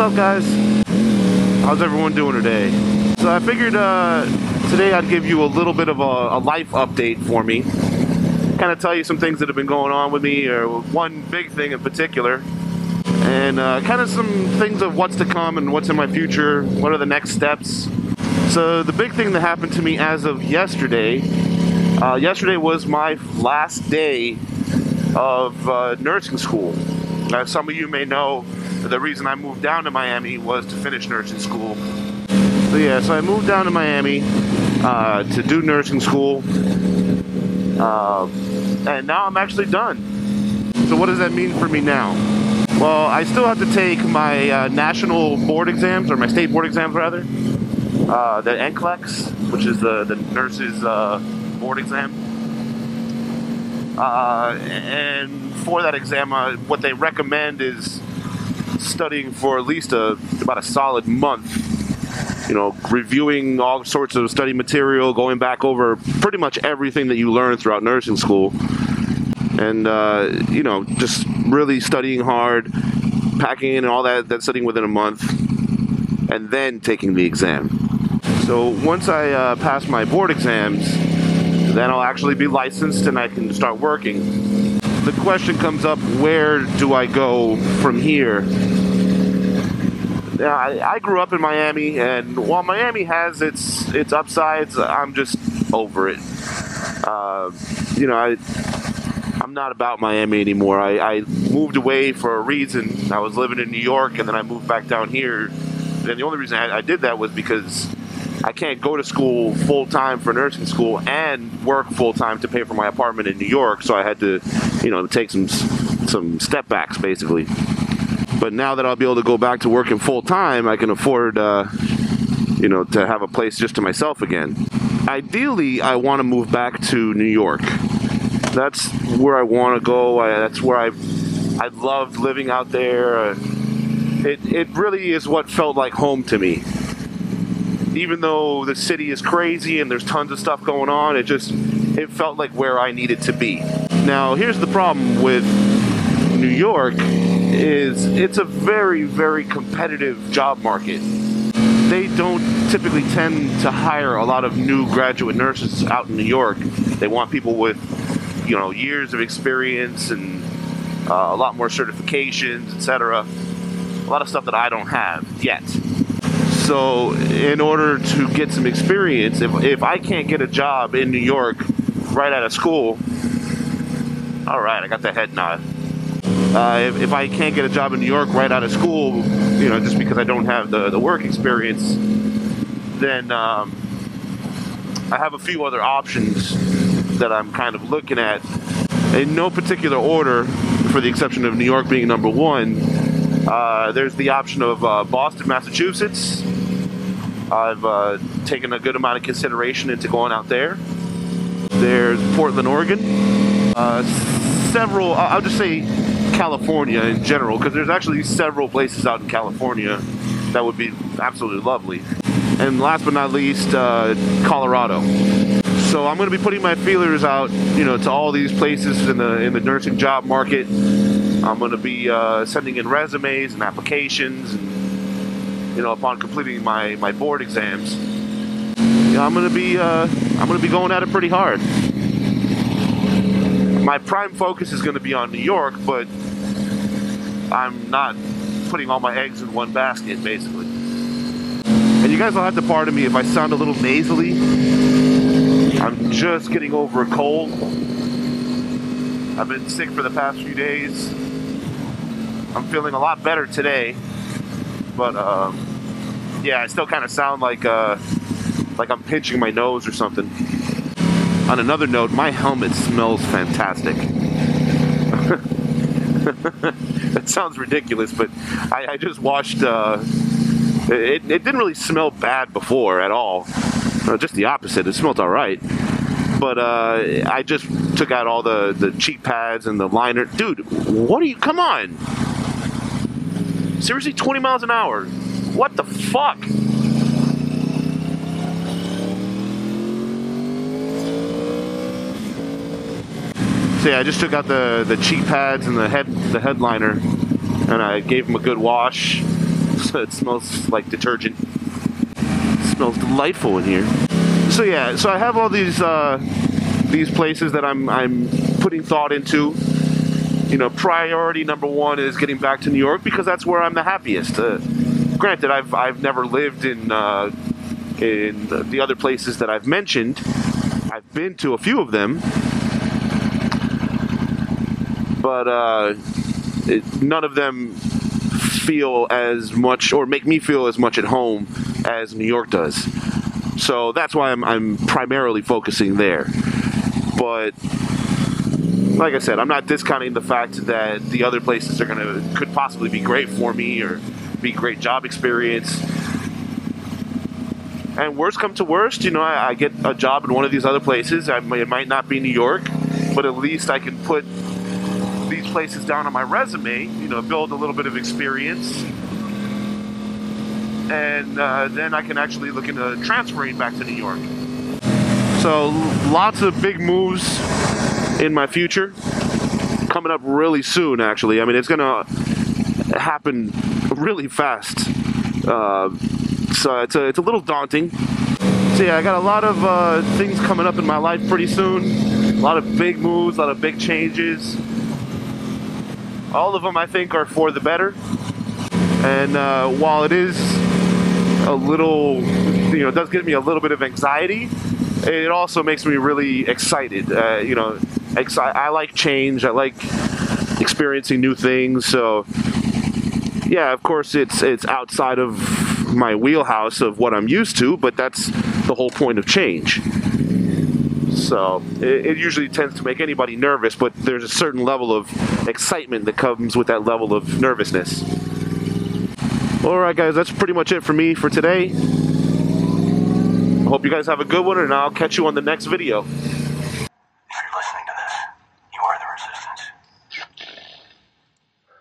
up, guys? How's everyone doing today? So I figured today I'd give you a little bit of a life update for me. Kind of tell you some things that have been going on with me, or one big thing in particular. And kind of some things of what's to come and what's in my future, what are the next steps. So the big thing that happened to me as of yesterday, yesterday was my last day of nursing school. As some of you may know, the reason I moved down to Miami was to finish nursing school. So yeah, so I moved down to Miami to do nursing school, and now I'm actually done. So what does that mean for me now? Well, I still have to take my national board exams, or my state board exams rather, the NCLEX, which is the nurses board exam. And for that exam, what they recommend is studying for at least about a solid month. You know, reviewing all sorts of study material, going back over pretty much everything that you learned throughout nursing school. And, you know, just really studying hard, packing in all that studying within a month, and then taking the exam. So once I pass my board exams, then I'll actually be licensed and I can start working. The question comes up, where do I go from here? Now, I grew up in Miami, and while Miami has its upsides, I'm just over it. You know, I'm not about Miami anymore. I moved away for a reason. I was living in New York, and then I moved back down here. And the only reason I did that was because I can't go to school full-time for nursing school and work full-time to pay for my apartment in New York, so I had to, you know, take some step backs, basically. But now that I'll be able to go back to working full-time, I can afford, you know, to have a place just to myself again. Ideally, I want to move back to New York. That's where I want to go. That's where I loved living out there. It really is what felt like home to me. Even though the city is crazy and there's tons of stuff going on, it felt like where I needed to be. Now, here's the problem with New York is it's a very, very competitive job market. They don't typically tend to hire a lot of new graduate nurses out in New York. They want people with, you know, years of experience and a lot more certifications, etc. A lot of stuff that I don't have yet. So in order to get some experience, if I can't get a job in New York right out of school, all right, I got the head nod. If I can't get a job in New York right out of school, you know, just because I don't have the work experience, then I have a few other options that I'm kind of looking at. In no particular order, for the exception of New York being number one, there's the option of Boston, Massachusetts. I've taken a good amount of consideration into going out there. There's Portland, Oregon. Several, I'll just say California in general, because there's actually several places out in California that would be absolutely lovely. And last but not least, Colorado. So I'm going to be putting my feelers out, you know, to all these places in the nursing job market. I'm going to be sending in resumes and applications, and, you know, upon completing my board exams, you know, I'm going to be going at it pretty hard. My prime focus is going to be on New York, but I'm not putting all my eggs in one basket, basically. And you guys will have to pardon me if I sound a little nasally. I'm just getting over a cold. I've been sick for the past few days. I'm feeling a lot better today, but yeah, I still kind of sound like I'm pinching my nose or something. On another note, my helmet smells fantastic. That sounds ridiculous, but I just washed. It didn't really smell bad before at all. Just the opposite. It smelled all right. But I just took out all the cheek pads and the liner. Dude, what are you? Come on. Seriously, 20 miles an hour. What the fuck? So yeah, I just took out the cheek pads and the headliner, and I gave them a good wash. So it smells like detergent. It smells delightful in here. So yeah, so I have all these places that I'm putting thought into. You know, priority number one is getting back to New York because that's where I'm the happiest. Granted, I've never lived in the other places that I've mentioned. I've been to a few of them, but none of them feel as much or make me feel as much at home as New York does. So that's why I'm primarily focusing there. But like I said, I'm not discounting the fact that the other places could possibly be great for me or be great job experience. And worst come to worst, you know, I get a job in one of these other places. It might not be New York, but at least I can put these places down on my resume, you know, build a little bit of experience. And then I can actually look into transferring back to New York. So lots of big moves in my future coming up really soon, actually. I mean, it's gonna happen really fast. So it's a little daunting. So yeah, I got a lot of things coming up in my life pretty soon. A lot of big moves, a lot of big changes. All of them, I think, are for the better. And while it is a little, you know, it does give me a little bit of anxiety, it also makes me really excited. You know, I like change. I like experiencing new things. So yeah, of course, it's outside of my wheelhouse of what I'm used to, but that's the whole point of change. So it usually tends to make anybody nervous, but there's a certain level of excitement that comes with that level of nervousness. Alright guys, that's pretty much it for me for today. I hope you guys have a good one, and I'll catch you on the next video.